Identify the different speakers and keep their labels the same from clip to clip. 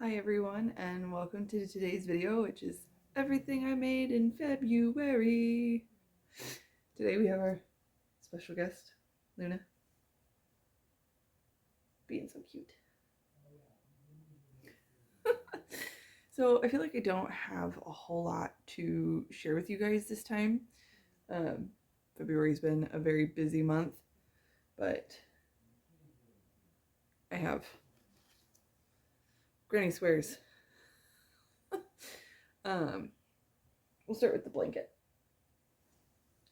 Speaker 1: Hi everyone, and welcome to today's video, which is everything I made in February. Today we have our special guest, Luna, being so cute. So I feel like I don't have a whole lot to share with you guys this time. February's been a very busy month, but I have Granny Swears. We'll start with the blanket.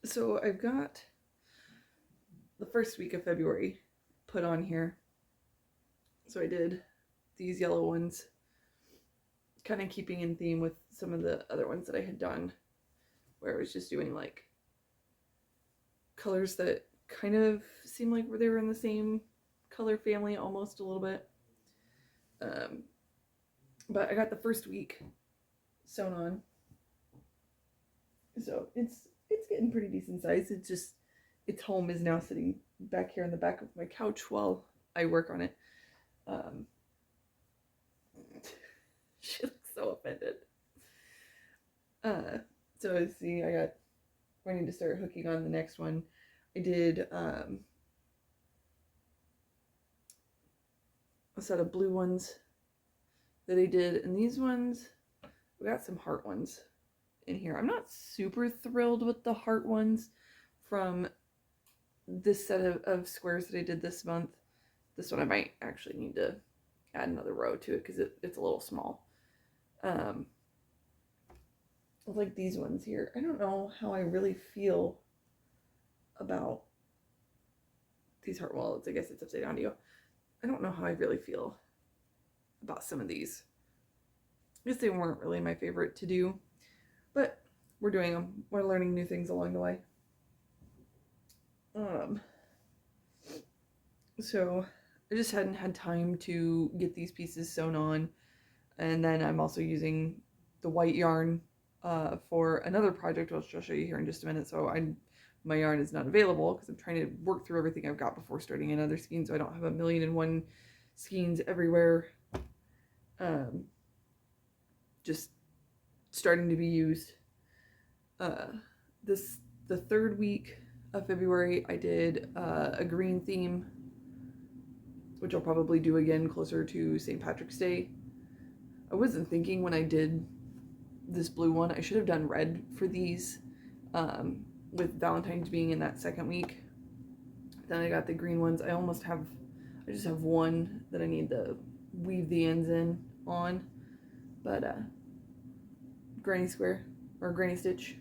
Speaker 1: So I've got the first week of February put on here. So I did these yellow ones, kind of keeping in theme with some of the other ones that I had done, where I was just doing like colors that kind of seem like they were in the same color family almost a little bit. But I got the first week sewn on, so it's getting pretty decent size. It's just its home is now sitting back here on the back of my couch while I work on it. She looks so offended. So see, I need to start hooking on the next one. I did a set of blue ones that I did, and these ones, we got some heart ones in here. I'm not super thrilled with the heart ones from this set of squares that I did this month. This one I might actually need to add another row to it because it's a little small. Like these ones here, I don't know how I really feel about these heart wallets. I guess it's upside down to you. I don't know how I really feel about some of these. I guess they weren't really my favorite to do, but we're doing them. We're learning new things along the way. So I just hadn't had time to get these pieces sewn on, and then I'm also using the white yarn for another project, which I'll show you here in just a minute. So my yarn is not available because I'm trying to work through everything I've got before starting another skein, so I don't have 1,000,001 skeins everywhere just starting to be used. The third week of February I did a green theme, which I'll probably do again closer to St. Patrick's Day. I wasn't thinking when I did this blue one I should have done red for these, with Valentine's being in that second week. Then I got the green ones. I just have one that I need to weave the ends in on, but granny square or granny stitch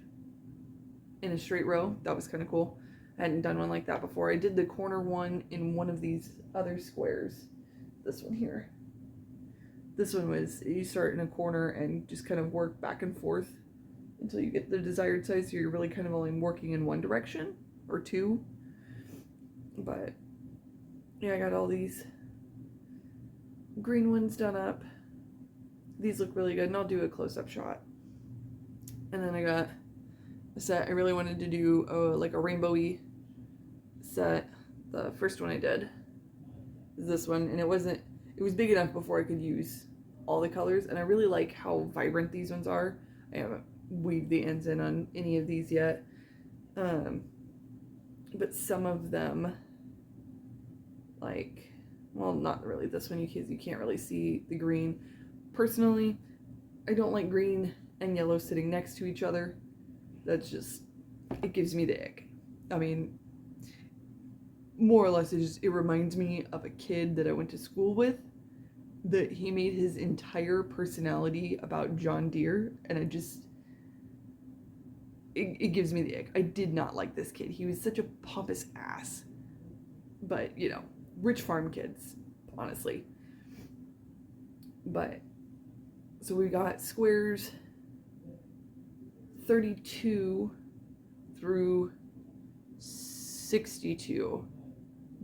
Speaker 1: in a straight row, that was kind of cool. I hadn't done one like that before. I did the corner one in one of these other squares. This one here. This one was, you start in a corner and just kind of work back and forth until you get the desired size, so you're really kind of only working in one direction or two. But yeah, I got all these green ones done up. These look really good, and I'll do a close-up shot. And then I got a set I really wanted to do, like a rainbowy set. The first one I did is this one, and it was big enough before I could use all the colors, and I really like how vibrant these ones are. I haven't weaved the ends in on any of these yet, but some of them, like, well, not really this one because you can't really see the green. Personally, I don't like green and yellow sitting next to each other. That's just, it gives me the ick. I mean, more or less it reminds me of a kid that I went to school with, that he made his entire personality about John Deere, and it gives me the ick. I did not like this kid. He was such a pompous ass. But, you know, rich farm kids, honestly. But, so we got squares 32 through 62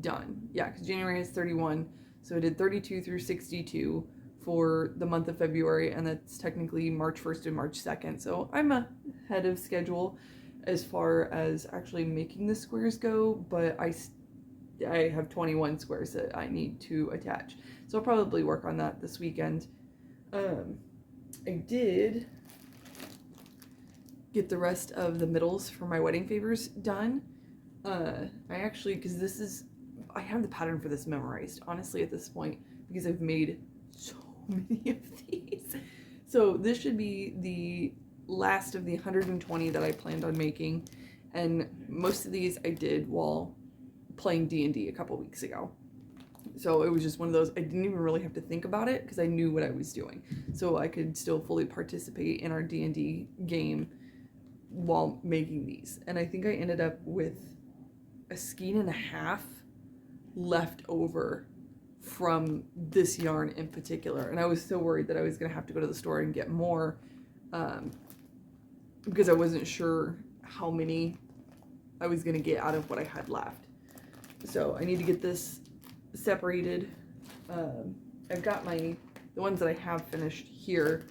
Speaker 1: done. Yeah, because January is 31, so I did 32 through 62 for the month of February, and that's technically March 1st and March 2nd, so I'm ahead of schedule as far as actually making the squares go, but I have 21 squares that I need to attach, so I'll probably work on that this weekend. I did get the rest of the middles for my wedding favors done. I actually, because I have the pattern for this memorized, honestly, at this point, because I've made so many of these. So this should be the last of the 120 that I planned on making, and most of these I did while playing D&D a couple weeks ago. So it was just one of those, I didn't even really have to think about it because I knew what I was doing. So I could still fully participate in our D&D game while making these. And I think I ended up with a skein and a half left over from this yarn in particular. And I was so worried that I was going to have to go to the store and get more because I wasn't sure how many I was going to get out of what I had left. So I need to get this separated. I've got the ones that I have finished here.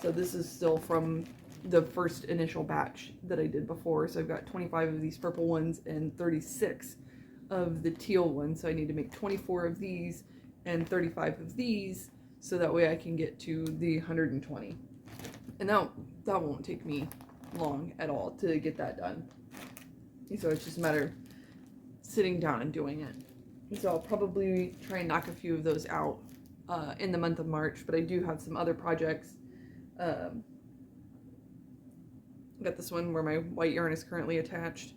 Speaker 1: So this is still from the first initial batch that I did before. So I've got 25 of these purple ones and 36 of the teal ones. So I need to make 24 of these and 35 of these so that way I can get to the 120. And that won't take me long at all to get that done. So it's just a matter of sitting down and doing it. So I'll probably try and knock a few of those out in the month of March, but I do have some other projects. Got this one where my white yarn is currently attached.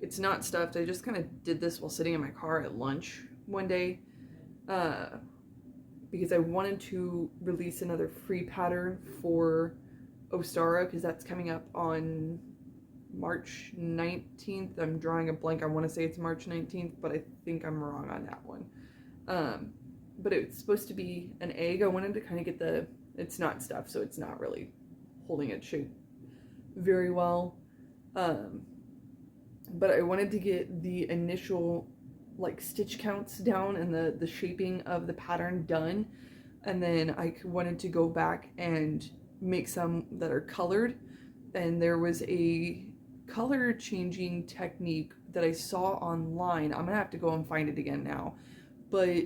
Speaker 1: It's not stuffed. I just kind of did this while sitting in my car at lunch one day because I wanted to release another free pattern for Ostara because that's coming up on March 19th. I'm drawing a blank. I want to say it's March 19th, but I think I'm wrong on that one. But it's supposed to be an egg. I wanted to kind of get it's not stuffed, so it's not really holding its shape very well. But I wanted to get the initial like stitch counts down and the shaping of the pattern done. And then I wanted to go back and make some that are colored. And there was a color changing technique that I saw online. I'm gonna have to go and find it again now. But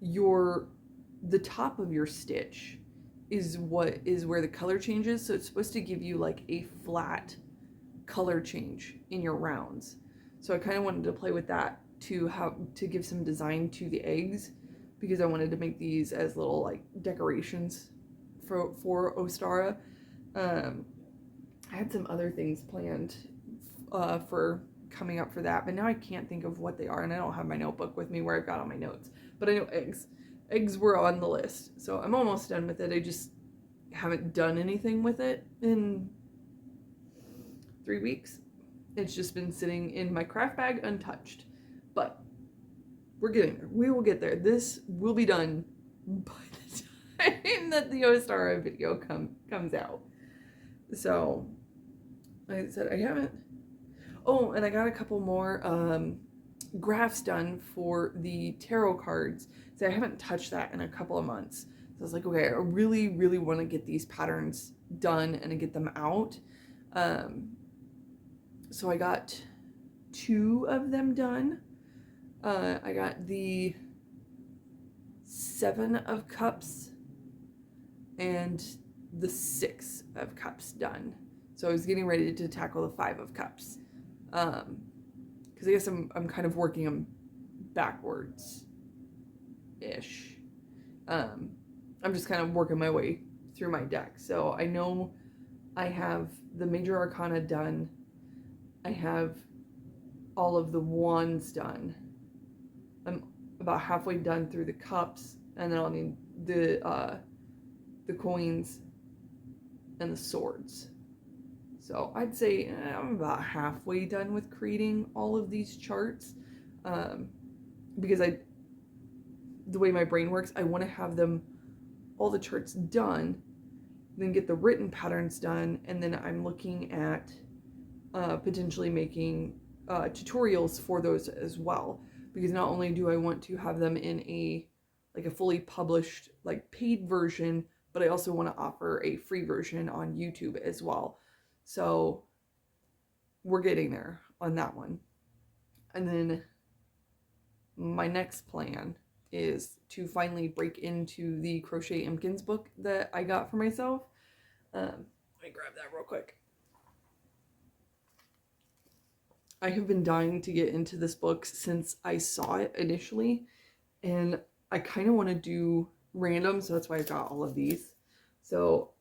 Speaker 1: the top of your stitch is where the color changes. So it's supposed to give you like a flat color change in your rounds. So I kind of wanted to play with that to give some design to the eggs because I wanted to make these as little like decorations for Ostara. I had some other things planned for coming up for that, but now I can't think of what they are, and I don't have my notebook with me where I've got all my notes. But I know eggs were on the list, so I'm almost done with it. I just haven't done anything with it in 3 weeks. It's just been sitting in my craft bag untouched, but we're getting there. We will get there. This will be done by the time that the Ostara video comes out. So like I said, I haven't. Oh, and I got a couple more graphs done for the tarot cards. So I haven't touched that in a couple of months. So I was like, okay, I really, really want to get these patterns done and get them out. So I got 2 of them done. I got the 7 of Cups and the 6 of Cups done. So I was getting ready to tackle the 5 of Cups. Because I guess I'm kind of working them backwards-ish. I'm just kind of working my way through my deck. So I know I have the Major Arcana done. I have all of the wands done. I'm about halfway done through the cups, and then I'll need the coins and the swords. So I'd say I'm about halfway done with creating all of these charts, because the way my brain works, I want to have all the charts done, then get the written patterns done, and then I'm looking at potentially making tutorials for those as well, because not only do I want to have them in a fully published paid version, but I also want to offer a free version on YouTube as well. So we're getting there on that one. And then my next plan is to finally break into the Crochet Impkins book that I got for myself. Let me grab that real quick. I have been dying to get into this book since I saw it initially, and I kind of want to do random, so that's why I got all of these. So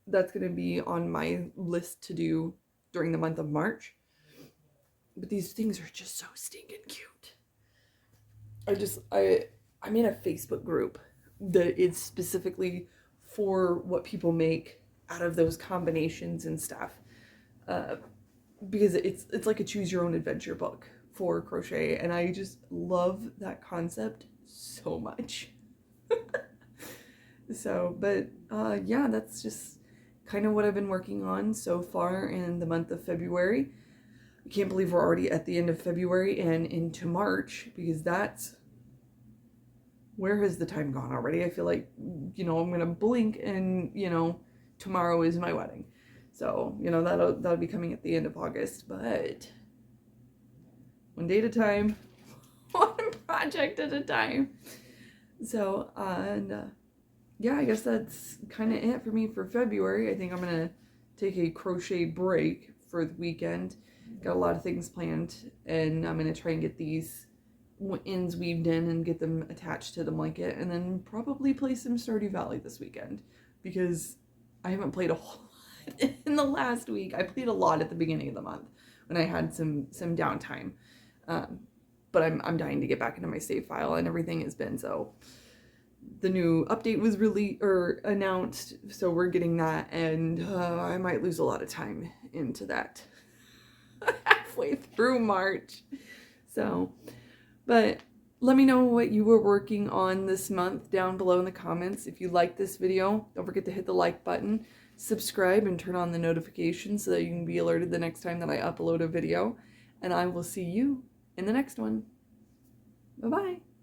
Speaker 1: that's going to be on my list to do during the month of March. But these things are just so stinking cute. I made a Facebook group that is specifically for what people make out of those combinations and stuff. Because it's like a choose your own adventure book for crochet, and I just love that concept so much. So, but yeah, that's just kind of what I've been working on so far in the month of February. I can't believe we're already at the end of February and into March, because that's, where has the time gone already? I feel like, you know, I'm gonna blink and, you know, tomorrow is my wedding. So, you know, that'll be coming at the end of August, but one day at a time, one project at a time. So, and yeah, I guess that's kind of it for me for February. I think I'm gonna take a crochet break for the weekend. Got a lot of things planned, and I'm gonna try and get these ends weaved in and get them attached to the blanket, and then probably play some Stardew Valley this weekend, because I haven't played a whole lot in the last week. I played a lot at the beginning of the month when I had some downtime, but I'm dying to get back into my save file, and everything has been so. The new update was announced, so we're getting that, and I might lose a lot of time into that halfway through March. So, but let me know what you were working on this month down below in the comments. If you like this video, don't forget to hit the like button, subscribe, and turn on the notifications so that you can be alerted the next time that I upload a video. And I will see you in the next one. Bye-bye.